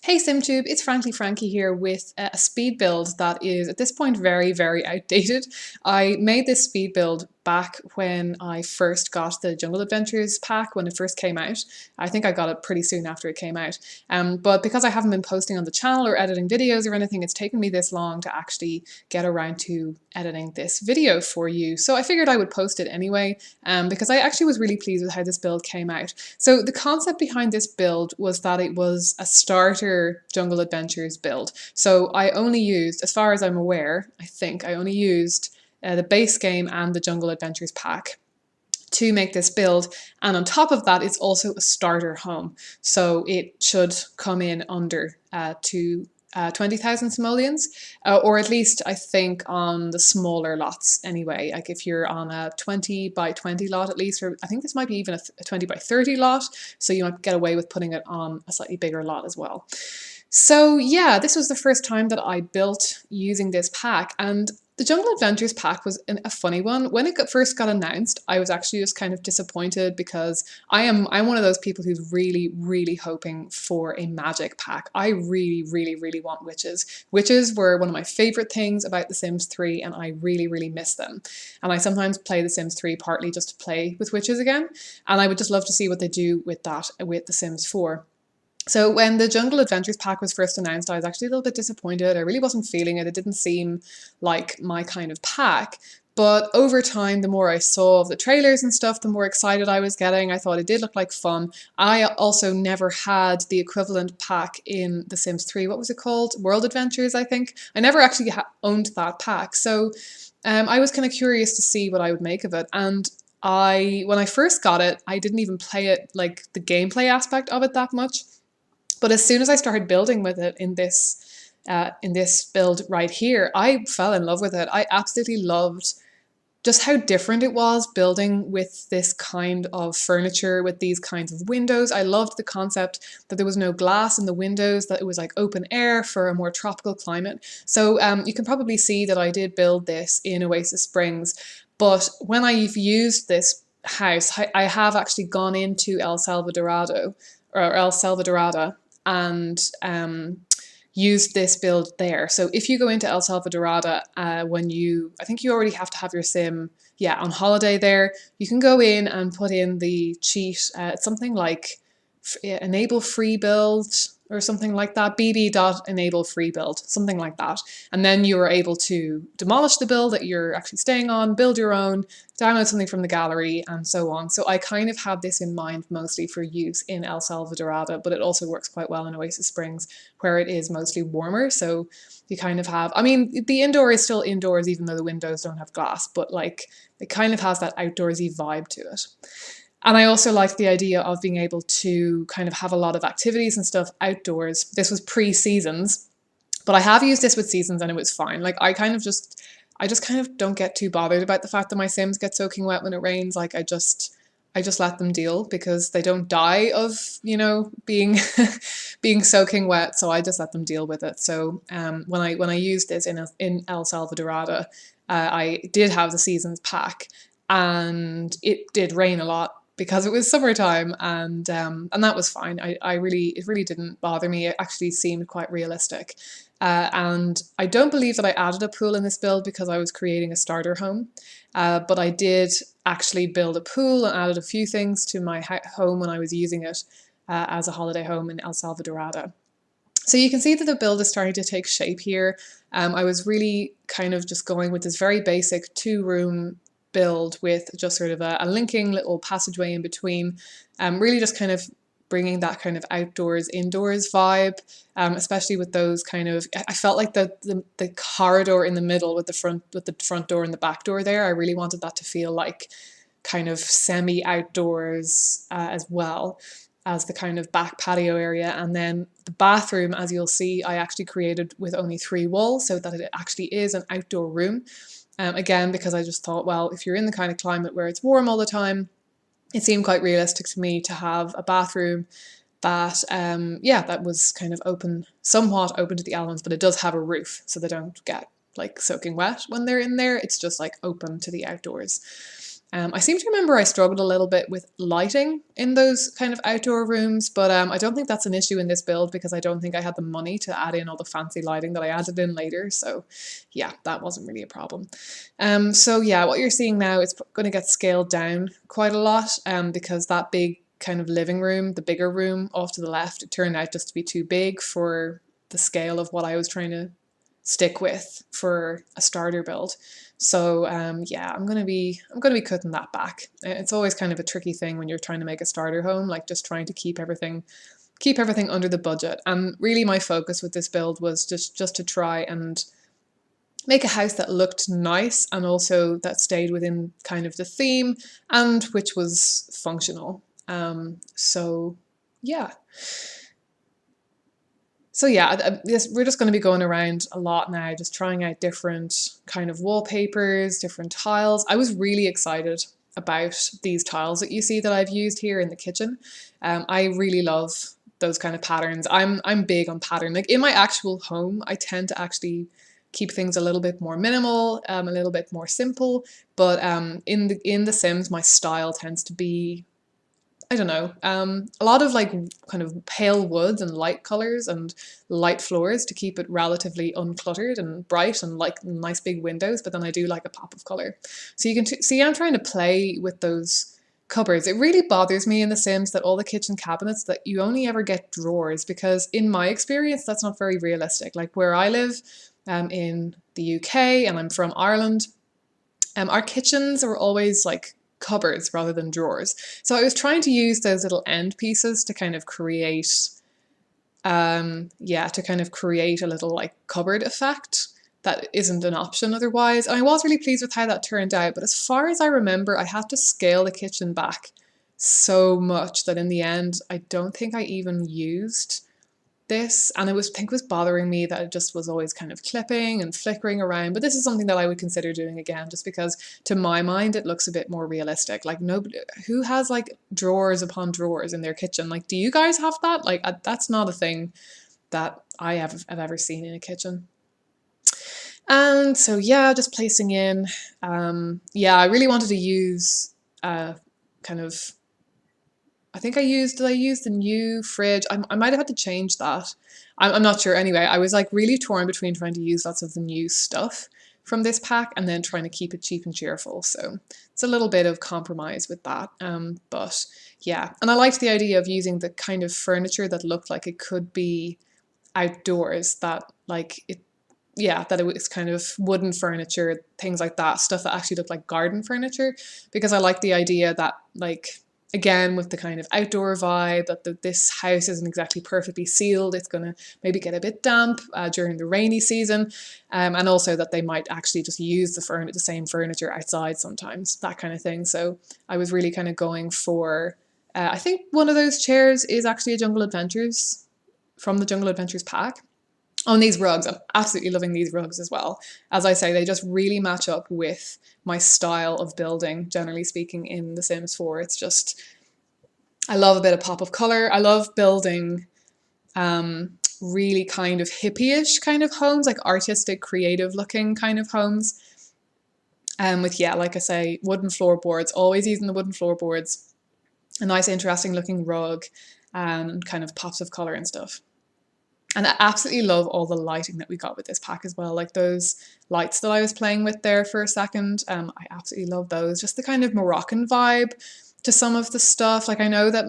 Hey SimTube, it's FrnklyFrankie here with a speed build that is at this point very, very outdated. I made this speed build back when I first got the Jungle Adventures pack when it first came out. I think I got it pretty soon after it came out. But because I haven't been posting on the channel or editing videos or anything, it's taken me this long to actually get around to editing this video for you. So I figured I would post it anyway because I actually was really pleased with how this build came out. So the concept behind this build was that it was a starter Jungle Adventures build. So I only used, as far as I'm aware, I think I only used the base game and the Jungle Adventures pack to make this build, and on top of that it's also a starter home, so it should come in under 20,000 simoleons, or at least I think on the smaller lots anyway. Like if you're on a 20 by 20 lot at least, or I think this might be even a 20 by 30 lot, so you might get away with putting it on a slightly bigger lot as well. So yeah, this was the first time that I built using this pack, and the Jungle Adventures pack was a funny one. When it first got announced, I was actually just kind of disappointed because I'm one of those people who's really, really hoping for a magic pack. I really, really, really want witches. Witches were one of my favorite things about The Sims 3, and I really, really miss them. And I sometimes play The Sims 3 partly just to play with witches again, and I would just love to see what they do with that with The Sims 4. So when the Jungle Adventures pack was first announced, I was actually a little bit disappointed. I really wasn't feeling it. It didn't seem like my kind of pack. But over time, the more I saw of the trailers and stuff, the more excited I was getting. I thought it did look like fun. I also never had the equivalent pack in The Sims 3. What was it called? World Adventures, I think. I never actually owned that pack. So I was kind of curious to see what I would make of it. And when I first got it, I didn't even play it, like the gameplay aspect of it, that much. But as soon as I started building with it in this build right here, I fell in love with it. I absolutely loved just how different it was building with this kind of furniture, with these kinds of windows. I loved the concept that there was no glass in the windows, that it was like open air for a more tropical climate. So you can probably see that I did build this in Oasis Springs. But when I've used this house, I have actually gone into El Salvadorada, and used this build there. So if you go into El Salvadorada, I think you already have to have your sim, on holiday there, you can go in and put in the cheat, it's something like enable free build or something like that, bb.enable free build, something like that. And then you are able to demolish the build that you're actually staying on, build your own, download something from the gallery, and so on. So I kind of have this in mind mostly for use in El Salvadorada, but it also works quite well in Oasis Springs, where it is mostly warmer. So you kind of have, I mean, the indoor is still indoors, even though the windows don't have glass, but like it kind of has that outdoorsy vibe to it. And I also like the idea of being able to kind of have a lot of activities and stuff outdoors. This was pre-seasons, but I have used this with seasons and it was fine. Like I just kind of don't get too bothered about the fact that my Sims get soaking wet when it rains. Like I just let them deal because they don't die of, being being soaking wet. So I just let them deal with it. So when I used this in El Salvadorada, I did have the seasons pack, and it did rain a lot because it was summertime, and that was fine. It really didn't bother me. It actually seemed quite realistic. And I don't believe that I added a pool in this build because I was creating a starter home. But I did actually build a pool and added a few things to my home when I was using it as a holiday home in El Salvadorada. So you can see that the build is starting to take shape here. I was really kind of just going with this very basic 2-room build with just sort of a linking little passageway in between, really just kind of bringing that kind of outdoors indoors vibe, especially with those kind of, I felt like the corridor in the middle with the front door and the back door there, I really wanted that to feel like kind of semi outdoors as well as the kind of back patio area. And then the bathroom, as you'll see, I actually created with only 3 walls so that it actually is an outdoor room. Again, because I just thought, well, if you're in the kind of climate where it's warm all the time, it seemed quite realistic to me to have a bathroom that, that was kind of somewhat open to the elements, but it does have a roof, so they don't get like soaking wet when they're in there. It's just like open to the outdoors. I seem to remember I struggled a little bit with lighting in those kind of outdoor rooms, but I don't think that's an issue in this build because I don't think I had the money to add in all the fancy lighting that I added in later. So yeah, that wasn't really a problem. So yeah, what you're seeing now is going to get scaled down quite a lot because that big kind of living room, the bigger room off to the left, it turned out just to be too big for the scale of what I was trying to stick with for a starter build. So yeah, I'm gonna be cutting that back. It's always kind of a tricky thing when you're trying to make a starter home, like just trying to keep everything under the budget. And really my focus with this build was just to try and make a house that looked nice and also that stayed within kind of the theme and which was functional. So yeah. So yeah, we're just going to be going around a lot now, just trying out different kind of wallpapers, different tiles. I was really excited about these tiles that you see that I've used here in the kitchen. I really love those kind of patterns. I'm big on pattern. Like in my actual home, I tend to actually keep things a little bit more minimal, a little bit more simple. But in the Sims, my style tends to be, I don't know, a lot of like kind of pale woods and light colors and light floors to keep it relatively uncluttered and bright and like nice big windows, but then I do like a pop of color. So you can see I'm trying to play with those cupboards. It really bothers me in The Sims that all the kitchen cabinets that you only ever get drawers because in my experience that's not very realistic. Like where I live in the UK and I'm from Ireland, our kitchens are always like cupboards rather than drawers. So I was trying to use those little end pieces to kind of create, to kind of create a little like cupboard effect that isn't an option otherwise. And I was really pleased with how that turned out. But as far as I remember, I had to scale the kitchen back so much that in the end, I don't think I even used this, and I think it was bothering me that it just was always kind of clipping and flickering around. But this is something that I would consider doing again, just because to my mind it looks a bit more realistic. Like nobody who has like drawers upon drawers in their kitchen. Like, do you guys have that? Like that's not a thing that I have ever seen in a kitchen. And so yeah, just placing in. Yeah, I really wanted to use kind of. Did I use the new fridge? I might have had to change that. I'm not sure. Anyway, I was like really torn between trying to use lots of the new stuff from this pack and then trying to keep it cheap and cheerful. So it's a little bit of compromise with that. But yeah, and I liked the idea of using the kind of furniture that looked like it could be outdoors, that like it, yeah, that it was kind of wooden furniture, things like that, stuff that actually looked like garden furniture, because I like the idea that like, again, with the kind of outdoor vibe, that this house isn't exactly perfectly sealed. It's going to maybe get a bit damp during the rainy season. And also that they might actually just use the same furniture outside sometimes, that kind of thing. So I was really kind of going for, I think one of those chairs is actually a Jungle Adventures, from the Jungle Adventures pack. On these rugs, I'm absolutely loving these rugs as well. As I say, they just really match up with my style of building, generally speaking, in The Sims 4. It's just, I love a bit of pop of color. I love building really kind of hippie-ish kind of homes, like artistic, creative looking kind of homes. With, yeah, like I say, wooden floorboards, always using the wooden floorboards, a nice interesting looking rug, and kind of pops of color and stuff. And I absolutely love all the lighting that we got with this pack as well. Like those lights that I was playing with there for a second. I absolutely love those. Just the kind of Moroccan vibe to some of the stuff. Like I know that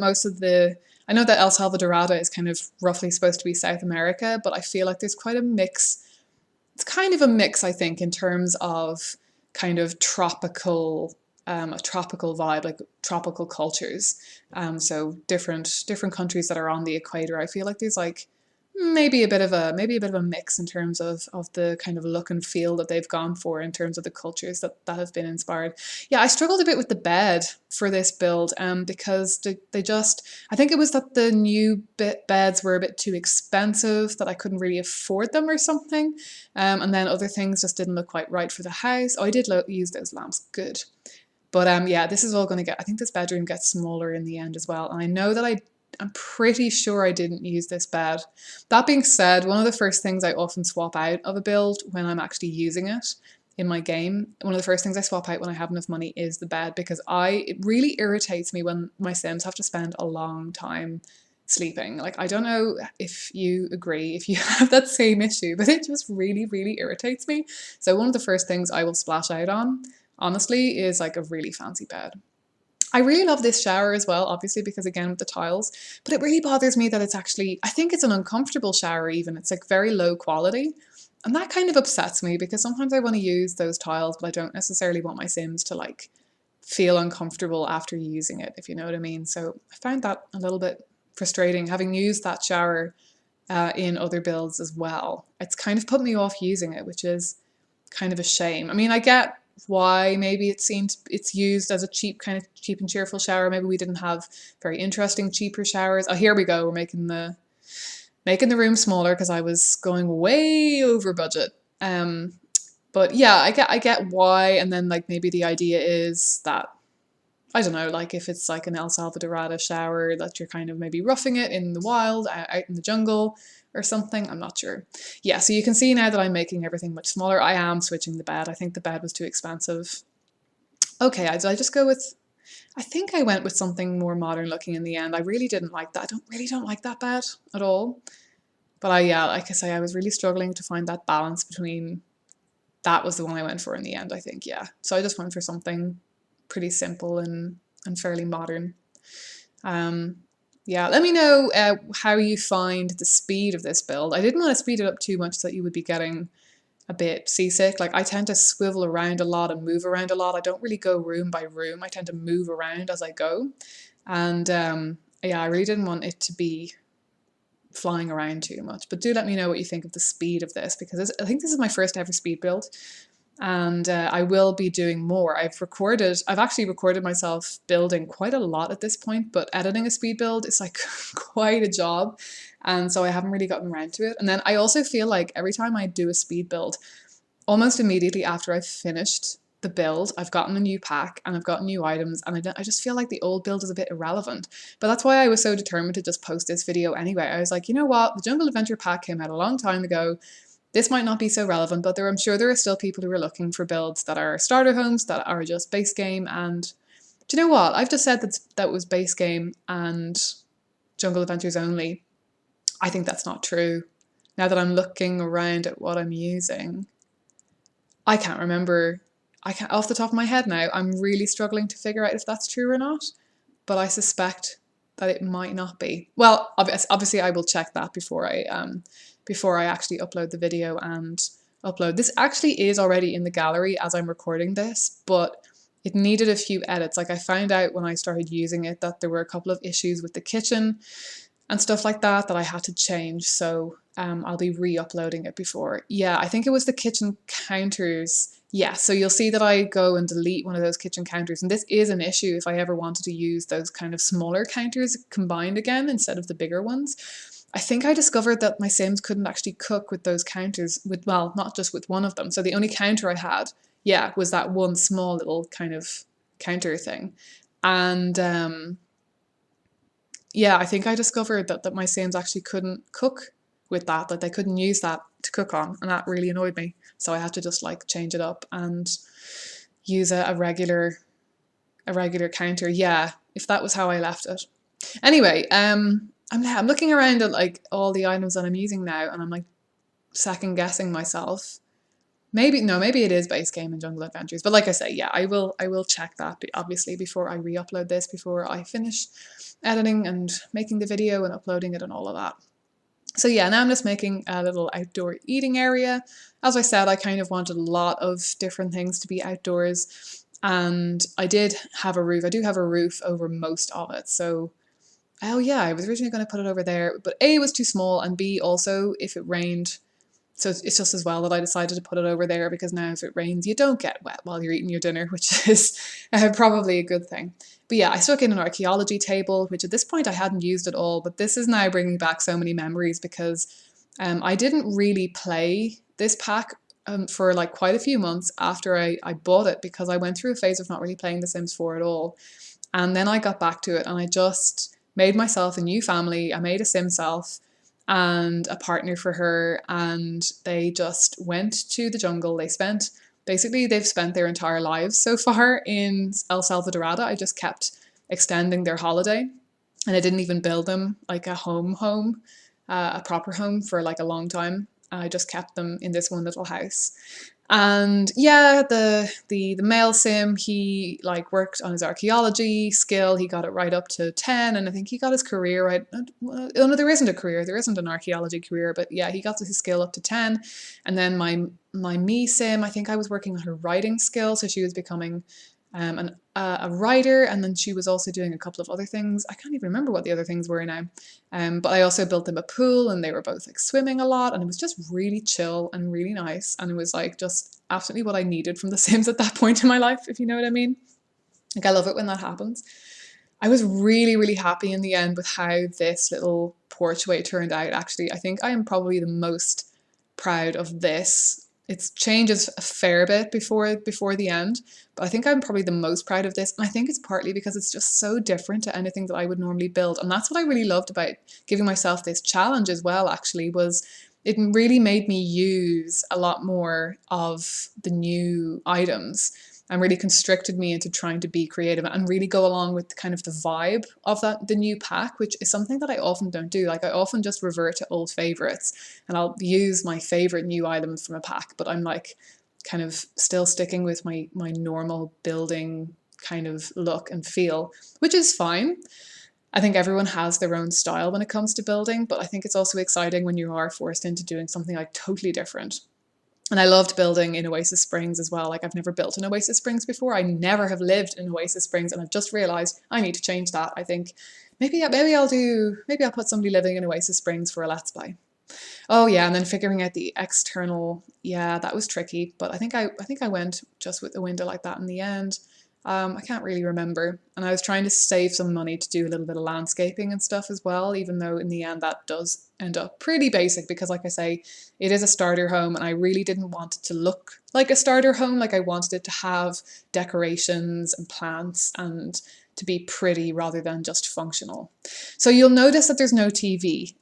I know that El Salvadorada is kind of roughly supposed to be South America, but I feel like there's quite a mix. It's kind of a mix, I think, in terms of kind of tropical, a tropical vibe, like tropical cultures. So different countries that are on the equator. I feel like there's like, maybe a bit of a mix in terms of the kind of look and feel that they've gone for in terms of the cultures that have been inspired. Yeah, I struggled a bit with the bed for this build because they just, I think it was that the new beds were a bit too expensive, that I couldn't really afford them or something. And then other things just didn't look quite right for the house. Oh, I did use those lamps, good. But yeah, this is all going to get, I think this bedroom gets smaller in the end as well. And I know that I'm pretty sure I didn't use this bed. That being said, one of the first things I often swap out of a build when I'm actually using it in my game, one of the first things I swap out when I have enough money is the bed, because it really irritates me when my Sims have to spend a long time sleeping. Like, I don't know if you agree, if you have that same issue, but it just really, really irritates me. So one of the first things I will splash out on, honestly, is like a really fancy bed. I really love this shower as well, obviously, because again, with the tiles, but it really bothers me that it's actually, I think it's an uncomfortable shower even. It's like very low quality. And that kind of upsets me, because sometimes I want to use those tiles, but I don't necessarily want my Sims to like feel uncomfortable after using it, if you know what I mean. So I found that a little bit frustrating, having used that shower in other builds as well. It's kind of put me off using it, which is kind of a shame. I mean, I get why maybe it's used as a cheap and cheerful shower. Maybe we didn't have very interesting cheaper showers. Oh, here we go. We're making the room smaller because I was going way over budget. But yeah, I get why. And then like maybe the idea is that, I don't know, like if it's like an El Salvadorada shower, that you're kind of maybe roughing it in the wild, out in the jungle or something. I'm not sure. Yeah, so you can see now that I'm making everything much smaller. I am switching the bed. I think the bed was too expensive. Okay, did I just go with, I think I went with something more modern looking in the end. I really didn't like that. I really don't like that bed at all. But yeah, like I say, I was really struggling to find that balance between, that was the one I went for in the end, I think, yeah. So I just went for something pretty simple and fairly modern. Yeah, let me know how you find the speed of this build. I didn't want to speed it up too much so that you would be getting a bit seasick. Like, I tend to swivel around a lot and move around a lot. I don't really go room by room. I tend to move around as I go. And yeah, I really didn't want it to be flying around too much. But do let me know what you think of the speed of this, because I think this is my first ever speed build. And I will be doing more. I've actually recorded myself building quite a lot at this point, but editing a speed build is like quite a job. And so I haven't really gotten around to it. And then I also feel like every time I do a speed build, almost immediately after I've finished the build, I've gotten a new pack and I've got new items, and I just feel like the old build is a bit irrelevant. But that's why I was so determined to just post this video anyway. I was like, you know what? The Jungle Adventure pack came out a long time ago. This might not be so relevant, but I'm sure there are still people who are looking for builds that are starter homes, that are just base game. And do you know what? I've just said that was base game and Jungle Adventures only. I think that's not true. Now that I'm looking around at what I'm using, I can't remember. Off the top of my head now, I'm really struggling to figure out if that's true or not, but I suspect that it might not be. Well, obviously I will check that before I actually upload the video and upload. This actually is already in the gallery as I'm recording this, but it needed a few edits. Like, I found out when I started using it that there were a couple of issues with the kitchen and stuff like that I had to change. So I'll be re-uploading it before. Yeah, I think it was the kitchen counters. Yeah, so you'll see that I go and delete one of those kitchen counters. And this is an issue if I ever wanted to use those kind of smaller counters combined again instead of the bigger ones. I think I discovered that my Sims couldn't actually cook with those counters, well, not just with one of them. So the only counter I had, yeah, was that one small little kind of counter thing. And yeah, I think I discovered that my Sims actually couldn't cook with that they couldn't use that to cook on, and that really annoyed me. So I had to just like change it up and use a regular counter. Yeah, if that was how I left it. Anyway, I'm looking around at like all the items that I'm using now, and I'm like second guessing myself. Maybe it is base game and Jungle Adventures, but like I say, yeah, I will check that obviously before I re-upload this, before I finish editing and making the video and uploading it and all of that. So yeah, now I'm just making a little outdoor eating area. As I said, I kind of wanted a lot of different things to be outdoors, and I did have a roof. I do have a roof over most of it. So, oh yeah, I was originally going to put it over there, but A, it was too small, and B, also if it rained, so it's just as well that I decided to put it over there, because now if it rains, you don't get wet while you're eating your dinner, which is probably a good thing. But yeah, I stuck in an archaeology table, which at this point I hadn't used at all, but this is now bringing back so many memories, because I didn't really play this pack for like quite a few months after I bought it, because I went through a phase of not really playing The Sims 4 at all. And then I got back to it and I just made myself a new family. I made a Sim self and a partner for her, and they just went to the jungle. They spent basically they've spent their entire lives so far in El Salvadorada. I just kept extending their holiday, and I didn't even build them like a home, a proper home for like a long time. I just kept them in this one little house. And yeah, the male sim, he like worked on his archaeology skill. He got it right up to 10, and I think he got his career right. Oh no, there isn't a career. There isn't an archaeology career, but yeah, he got his skill up to 10. And then my me sim, I think I was working on her writing skill, so she was becoming a writer, and then she was also doing a couple of other things. I can't even remember what the other things were now. But I also built them a pool, and they were both like swimming a lot, and it was just really chill and really nice, and it was like just absolutely what I needed from The Sims at that point in my life, if you know what I mean. Like, I love it when that happens. I was really, really happy in the end with how this little porchway turned out, actually. I think I am probably the most proud of this. It changes a fair bit before the end, but I think I'm probably the most proud of this. And I think it's partly because it's just so different to anything that I would normally build. And that's what I really loved about giving myself this challenge as well, actually, was it really made me use a lot more of the new items and really constricted me into trying to be creative and really go along with kind of the vibe of the new pack, which is something that I often don't do. Like, I often just revert to old favorites, and I'll use my favorite new items from a pack, but I'm like kind of still sticking with my normal building kind of look and feel, which is fine. I think everyone has their own style when it comes to building, but I think it's also exciting when you are forced into doing something like totally different. And I loved building in Oasis Springs as well. Like, I've never built in Oasis Springs before. I never have lived in Oasis Springs, and I've just realized I need to change that. I think maybe I'll put somebody living in Oasis Springs for a Let's Play. Oh yeah, and then figuring out the external, yeah, that was tricky, but I think I went just with the window like that in the end. I can't really remember. And I was trying to save some money to do a little bit of landscaping and stuff as well, even though in the end that does end up pretty basic because, like I say, it is a starter home, and I really didn't want it to look like a starter home. Like, I wanted it to have decorations and plants and to be pretty rather than just functional. So you'll notice that there's no TV.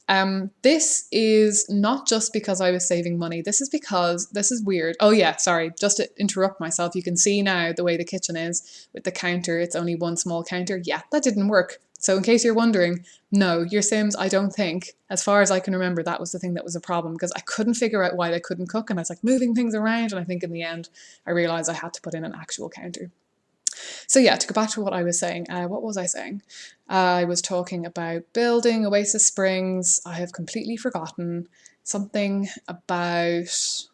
This is not just because I was saving money. This is because, this is weird. Oh yeah, sorry, just to interrupt myself, you can see now the way the kitchen is with the counter. It's only one small counter. Yeah, that didn't work. So in case you're wondering, no, your Sims, I don't think, as far as I can remember, that was the thing that was a problem, because I couldn't figure out why they couldn't cook, and I was like moving things around, and I think in the end I realized I had to put in an actual counter. So yeah, to go back to what I was saying, what was I saying? I was talking about building Oasis Springs. I have completely forgotten something about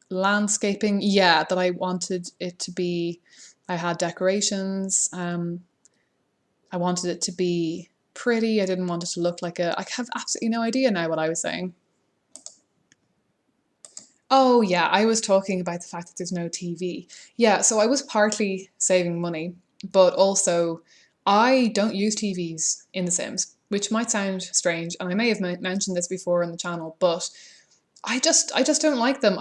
landscaping. Yeah, that I wanted it to be, I had decorations. I wanted it to be pretty. I didn't want it to look like a, I have absolutely no idea now what I was saying. Oh yeah, I was talking about the fact that there's no TV. Yeah, so I was partly saving money, but also I don't use TVs in The Sims, which might sound strange, and I may have mentioned this before on the channel, but I just don't like them.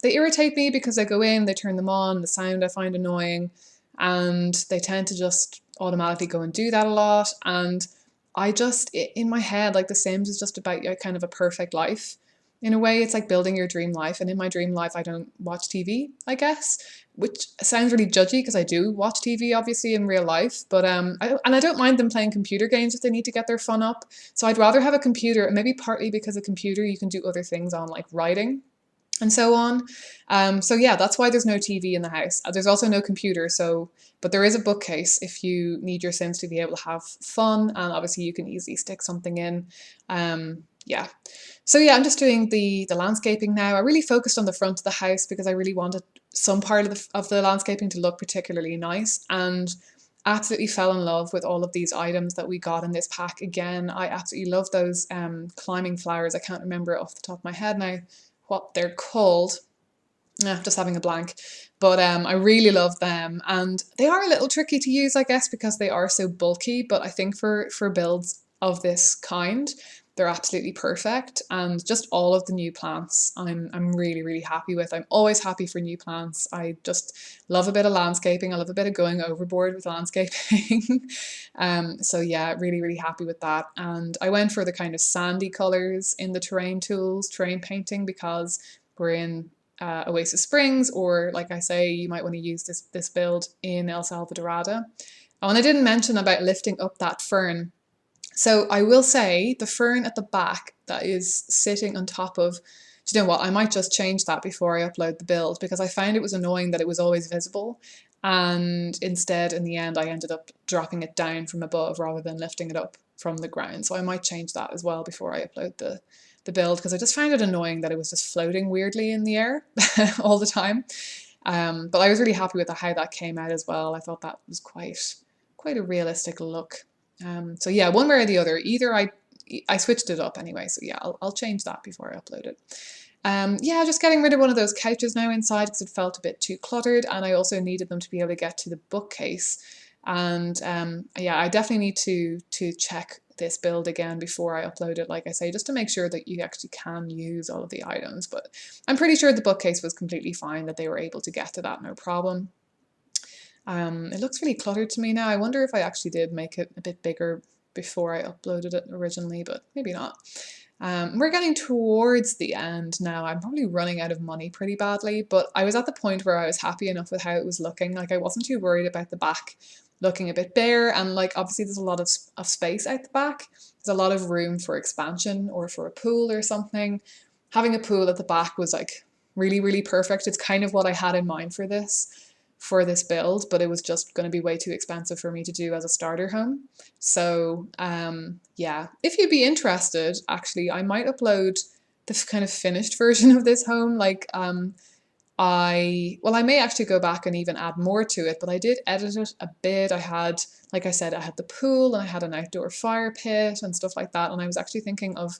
They irritate me because I go in, they turn them on, the sound I find annoying, and they tend to just automatically go and do that a lot. And I just, in my head, like, The Sims is just about kind of a perfect life. In a way, it's like building your dream life. And in my dream life, I don't watch TV, I guess, which sounds really judgy because I do watch TV, obviously, in real life. But I don't mind them playing computer games if they need to get their fun up. So I'd rather have a computer, and maybe partly because a computer you can do other things on, like writing and so on. So yeah, that's why there's no TV in the house. There's also no computer, but there is a bookcase if you need your Sims to be able to have fun, and obviously you can easily stick something in. Yeah. So yeah, I'm just doing the landscaping now. I really focused on the front of the house because I really wanted some part of the landscaping to look particularly nice, and absolutely fell in love with all of these items that we got in this pack. Again, I absolutely love those climbing flowers. I can't remember off the top of my head now what they're called. Just having a blank. But I really love them, and they are a little tricky to use, I guess, because they are so bulky, but I think for builds of this kind, they're absolutely perfect. And just all of the new plants I'm really, really happy with. I'm always happy for new plants. I just love a bit of landscaping. I love a bit of going overboard with landscaping. So yeah, really, really happy with that. And I went for the kind of sandy colors in the terrain tools, terrain painting, because we're in Oasis Springs, or like I say, you might want to use this build in El Salvadorada. And I didn't mention about lifting up that fern. So I will say the fern at the back that is sitting on top of, do you know what, I might just change that before I upload the build, because I found it was annoying that it was always visible, and instead in the end I ended up dropping it down from above rather than lifting it up from the ground. So I might change that as well before I upload the build, because I just found it annoying that it was just floating weirdly in the air all the time. But I was really happy with how that came out as well. I thought that was quite a realistic look. So yeah, one way or the other, either I switched it up anyway, so yeah, I'll change that before I upload it. Yeah, just getting rid of one of those couches now inside because it felt a bit too cluttered, and I also needed them to be able to get to the bookcase. And yeah, I definitely need to check this build again before I upload it, like I say, just to make sure that you actually can use all of the items. But I'm pretty sure the bookcase was completely fine, that they were able to get to that no problem. It looks really cluttered to me now. I wonder if I actually did make it a bit bigger before I uploaded it originally, but maybe not. We're getting towards the end now. I'm probably running out of money pretty badly, but I was at the point where I was happy enough with how it was looking. Like, I wasn't too worried about the back looking a bit bare, and like obviously there's a lot of space out the back. There's a lot of room for expansion or for a pool or something. Having a pool at the back was like really, really perfect. It's kind of what I had in mind for this build, but it was just going to be way too expensive for me to do as a starter home. So yeah, if you'd be interested, actually, I might upload the kind of finished version of this home. Like I may actually go back and even add more to it, but I did edit it a bit. I had, like I said, I had the pool and I had an outdoor fire pit and stuff like that, and I was actually thinking of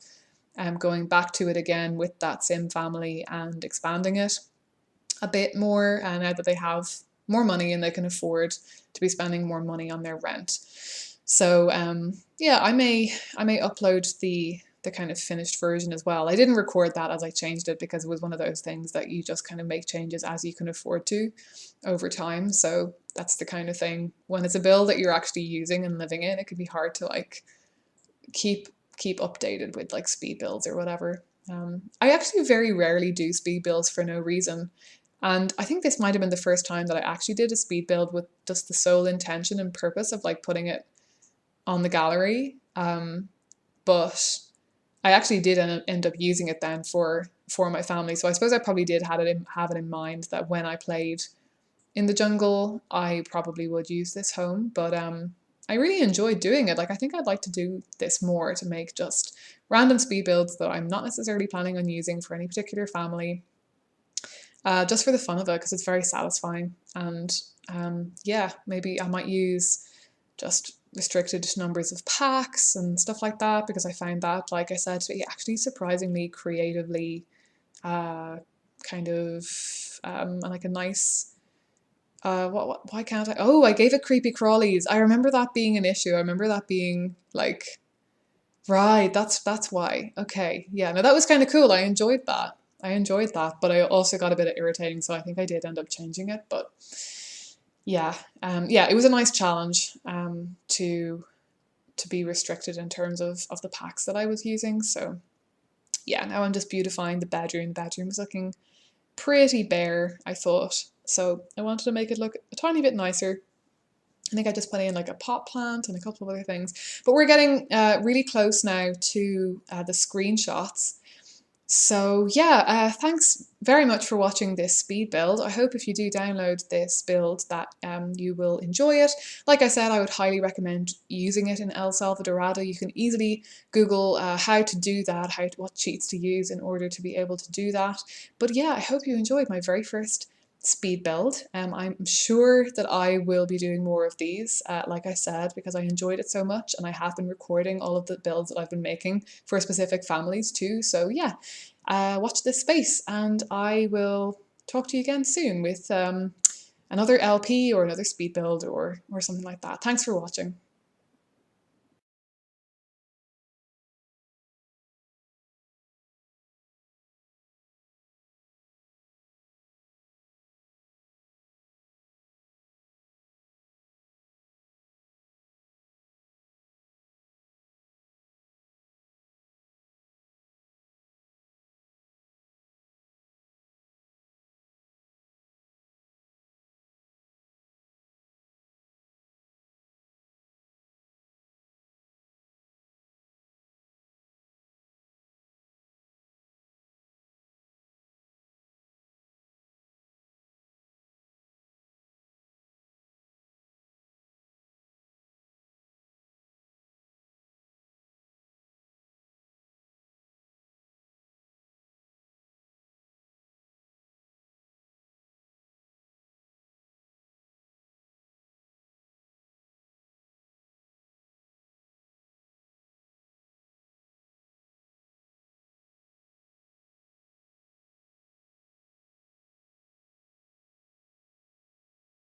going back to it again with that Sim family and expanding it a bit more, now that they have more money and they can afford to be spending more money on their rent. So yeah, I may upload the kind of finished version as well. I didn't record that as I changed it because it was one of those things that you just kind of make changes as you can afford to over time. So that's the kind of thing, when it's a build that you're actually using and living in, it could be hard to like keep updated with like speed builds or whatever. I actually very rarely do speed builds for no reason. And I think this might have been the first time that I actually did a speed build with just the sole intention and purpose of like putting it on the gallery. But I actually did end up using it then for my family. So I suppose I probably did have it in mind that when I played in the jungle, I probably would use this home. But I really enjoyed doing it. Like, I think I'd like to do this more, to make just random speed builds that I'm not necessarily planning on using for any particular family. Just for the fun of it, because it's very satisfying. And yeah, maybe I might use just restricted numbers of packs and stuff like that, because I found that, like I said, to be actually surprisingly creatively kind of like a nice why can't I? Oh, I gave it creepy crawlies. I remember that being an issue. I remember that being like, right, that's why. Okay, yeah, no, that was kind of cool. I enjoyed that, but I also got a bit irritating, so I think I did end up changing it. But yeah, yeah, it was a nice challenge to be restricted in terms of the packs that I was using. So yeah, now I'm just beautifying the bedroom. The bedroom is looking pretty bare, I thought. So I wanted to make it look a tiny bit nicer. I think I just put in like a pot plant and a couple of other things. But we're getting really close now to the screenshots. So yeah, thanks very much for watching this speed build. I hope if you do download this build that you will enjoy it. Like I said, I would highly recommend using it in El Salvadorada. You can easily Google how to do that, what cheats to use in order to be able to do that. But yeah, I hope you enjoyed my very first speed build. I'm sure that I will be doing more of these, like I said, because I enjoyed it so much, and I have been recording all of the builds that I've been making for specific families too. So yeah, watch this space, and I will talk to you again soon with another LP or another speed build or something like that. Thanks for watching.